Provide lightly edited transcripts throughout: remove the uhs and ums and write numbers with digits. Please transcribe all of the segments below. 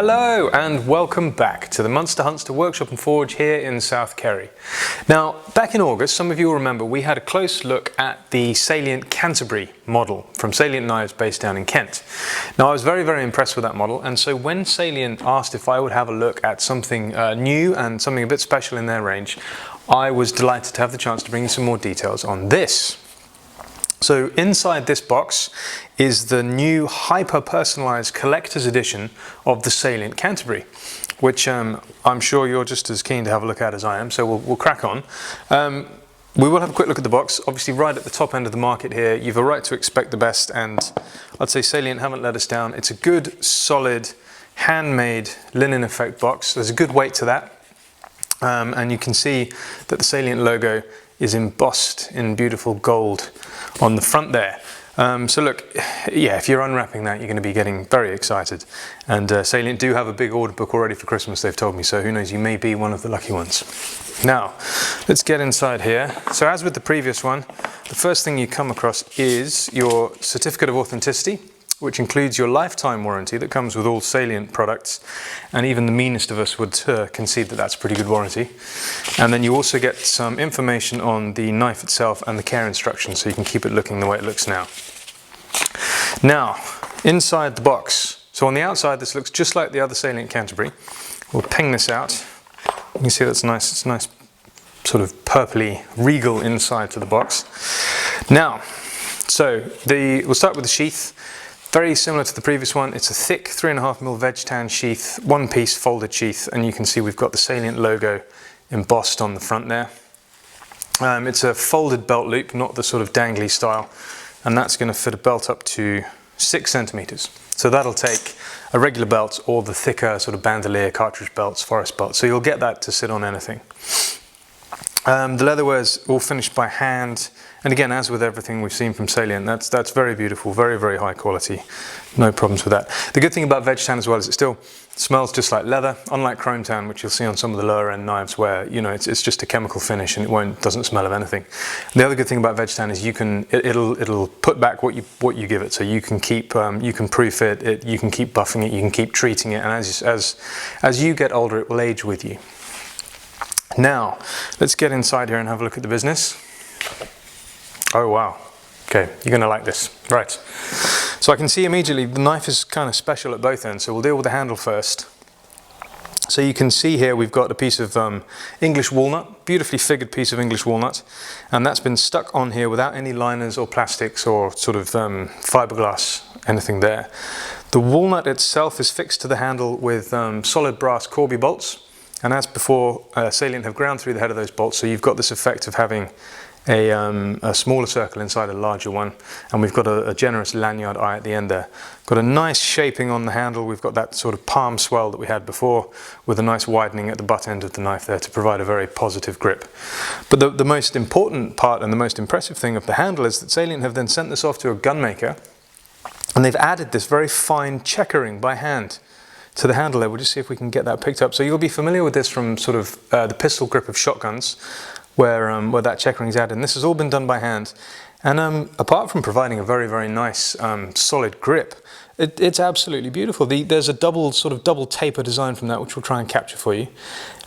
Hello and welcome back to the Munster Hunster Workshop and Forge here in South Kerry. Now, back in August, some of you will remember we had a close look at the Salient Canterbury model from Salient Knives based down in Kent. Now, I was very impressed with that model, and so when Salient asked if I would have a look at something new and something a bit special in their range, I was delighted to have the chance to bring you some more details on this. So inside this box is the new hyper-personalised collector's edition of the Salient Canterbury, which I'm sure you're just as keen to have a look at as I am, so we'll crack on. We will have a quick look at the box. Obviously right at the top end of the market here, you've a right to expect the best, and I'd say Salient haven't let us down. It's a good, solid, handmade linen effect box. There's a good weight to that, and you can see that the Salient logo is embossed in beautiful gold on the front there. So look, yeah, if you're unwrapping that, you're going to be getting very excited. And Salient do have a big order book already for Christmas, they've told me, so who knows, you may be one of the lucky ones. Now, let's get inside here. So as with the previous one, the first thing you come across is your certificate of authenticity, which includes your lifetime warranty that comes with all Salient products, and even the meanest of us would concede that that's a pretty good warranty. And then you also get some information on the knife itself and the care instructions, so you can keep it looking the way it looks now. Now, inside the box, so on the outside this looks just like the other Salient Canterbury. We'll ping this out. You can see that's nice, it's nice sort of purpley regal inside to the box. Now, so we'll start with the sheath. Very similar to the previous one. It's a thick 3.5mm veg tan sheath, one piece folded sheath, and you can see we've got the Salient logo embossed on the front there. It's a folded belt loop, not the sort of dangly style, and that's going to fit a belt up to 6 centimeters. So that'll take a regular belt or the thicker sort of bandolier cartridge belts, forest belts, so you'll get that to sit on anything. The leatherware is all finished by hand, and again, as with everything we've seen from Salient, that's very beautiful, very high quality, no problems with that. The good thing about veg tan as well is it still smells just like leather, unlike chrome tan, which you'll see on some of the lower end knives where, you know, it's just a chemical finish and it doesn't smell of anything. And the other good thing about veg tan is it'll put back what you give it, so you can keep you can proof it, you can keep buffing it, you can keep treating it, and as you get older, it will age with you. Now, let's get inside here and have a look at the business. Oh wow, okay, you're going to like this. Right, so I can see immediately the knife is kind of special at both ends, so we'll deal with the handle first. So you can see here we've got a piece of English walnut, beautifully figured piece of English walnut, and that's been stuck on here without any liners or plastics or sort of fiberglass, anything there. The walnut itself is fixed to the handle with solid brass Corby bolts. And as before, Salient have ground through the head of those bolts, so you've got this effect of having a smaller circle inside a larger one, and we've got a generous lanyard eye at the end there. Got a nice shaping on the handle. We've got that sort of palm swell that we had before, with a nice widening at the butt end of the knife there to provide a very positive grip. But the most important part and the most impressive thing of the handle is that Salient have then sent this off to a gun maker, and they've added this very fine chequering by hand to the handle there. We'll just see if we can get that picked up. So you'll be familiar with this from sort of the pistol grip of shotguns, where that chequering is added. And this has all been done by hand. And apart from providing a very nice solid grip, it's absolutely beautiful. There's a double taper design from that, which we'll try and capture for you,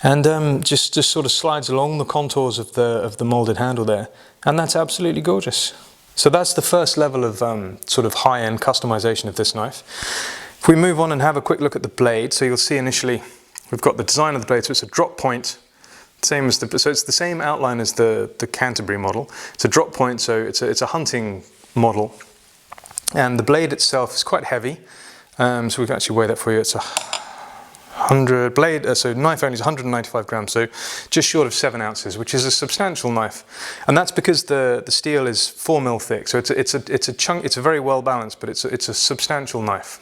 and just sort of slides along the contours of the molded handle there, and that's absolutely gorgeous. So that's the first level of sort of high-end customization of this knife. If we move on and have a quick look at the blade, so you'll see initially we've got the design of the blade, so it's a drop point, so it's the same outline as the Canterbury model. It's a drop point, so it's a hunting model, and the blade itself is quite heavy. So we can actually weigh that for you. It's 100 blade, so knife only is 195 grams, so just short of 7 ounces, which is a substantial knife, and that's because the steel is 4mm thick. So it's a chunk. It's a very well balanced, but it's a substantial knife.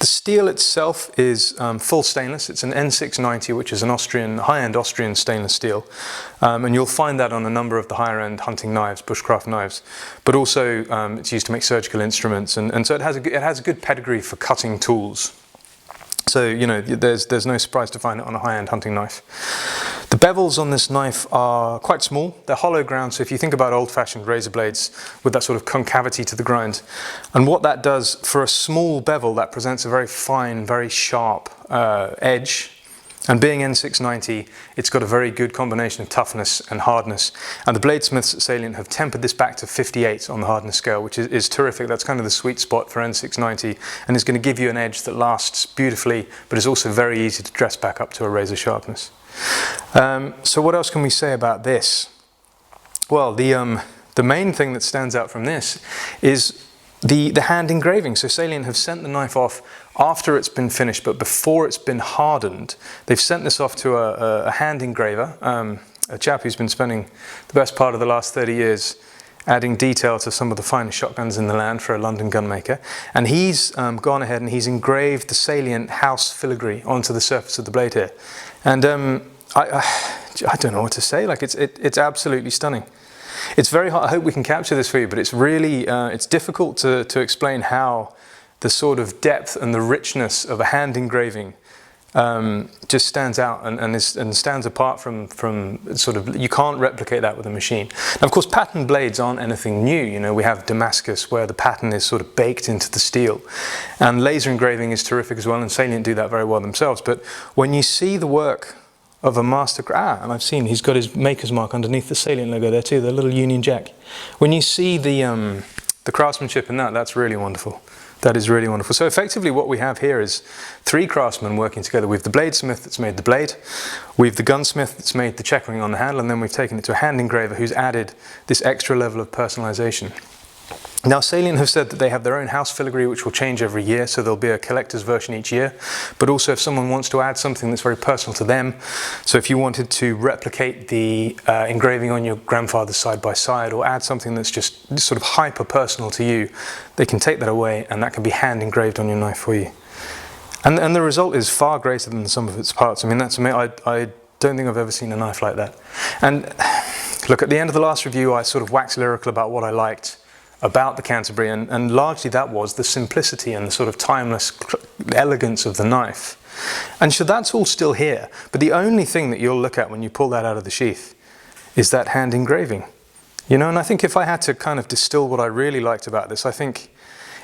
The steel itself is full stainless. It's an N690, which is an high-end Austrian stainless steel, and you'll find that on a number of the higher-end hunting knives, bushcraft knives. But also, it's used to make surgical instruments, and so it has a good pedigree for cutting tools. So, you know, there's no surprise to find it on a high-end hunting knife. The bevels on this knife are quite small. They're hollow ground, so if you think about old-fashioned razor blades with that sort of concavity to the grind, and what that does for a small bevel, that presents a very fine, very sharp edge. And being N690, it's got a very good combination of toughness and hardness. And the bladesmiths at Salient have tempered this back to 58 on the hardness scale, which is terrific. That's kind of the sweet spot for N690, and it's going to give you an edge that lasts beautifully, but is also very easy to dress back up to a razor sharpness. So what else can we say about this? Well, the main thing that stands out from this is the hand engraving. So Salient have sent the knife off after it's been finished, but before it's been hardened. They've sent this off to a hand engraver, a chap who's been spending the best part of the last 30 years adding detail to some of the finest shotguns in the land for a London gunmaker. And he's gone ahead and he's engraved the Salient house filigree onto the surface of the blade here. And I don't know what to say, like it's absolutely stunning. It's very hard. I hope we can capture this for you, but it's really, it's difficult to explain how the sort of depth and the richness of a hand engraving just stands out and stands apart from sort of, you can't replicate that with a machine. Now, of course, pattern blades aren't anything new. You know, we have Damascus where the pattern is sort of baked into the steel, and laser engraving is terrific as well, and Salient do that very well themselves. But when you see the work of a master, and I've seen he's got his maker's mark underneath the Salient logo there too, the little Union Jack. When you see the craftsmanship in that, that's really wonderful. That is really wonderful. So effectively what we have here is three craftsmen working together. We've the bladesmith that's made the blade, we've the gunsmith that's made the chequering on the handle, and then we've taken it to a hand engraver who's added this extra level of personalization. Now, Salient have said that they have their own house filigree, which will change every year, so there'll be a collector's version each year. But also, if someone wants to add something that's very personal to them, so if you wanted to replicate the engraving on your grandfather's side by side, or add something that's just sort of hyper-personal to you, they can take that away, and that can be hand engraved on your knife for you. And the result is far greater than the sum of its parts. I mean, that's amazing. I don't think I've ever seen a knife like that. And look, at the end of the last review, I sort of waxed lyrical about what I liked about the Canterbury, and largely that was the simplicity and the sort of timeless elegance of the knife. And so that's all still here, but the only thing that you'll look at when you pull that out of the sheath is that hand engraving. You know, and I think if I had to kind of distill what I really liked about this, I think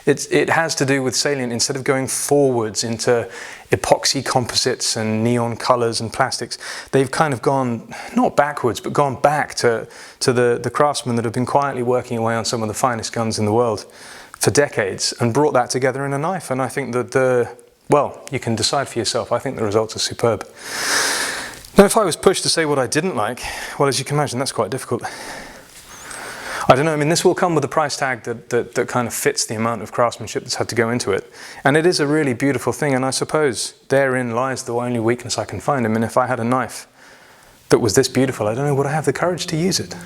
it has to do with Salient, instead of going forwards into epoxy composites and neon colors and plastics, they've kind of gone, not backwards, but gone back to the craftsmen that have been quietly working away on some of the finest guns in the world for decades, and brought that together in a knife. And I think that well, you can decide for yourself. I think the results are superb. Now, if I was pushed to say what I didn't like, well, as you can imagine, that's quite difficult. I don't know, I mean, this will come with a price tag that kind of fits the amount of craftsmanship that's had to go into it. And it is a really beautiful thing, and I suppose therein lies the only weakness I can find. I mean, if I had a knife that was this beautiful, I don't know, would I have the courage to use it?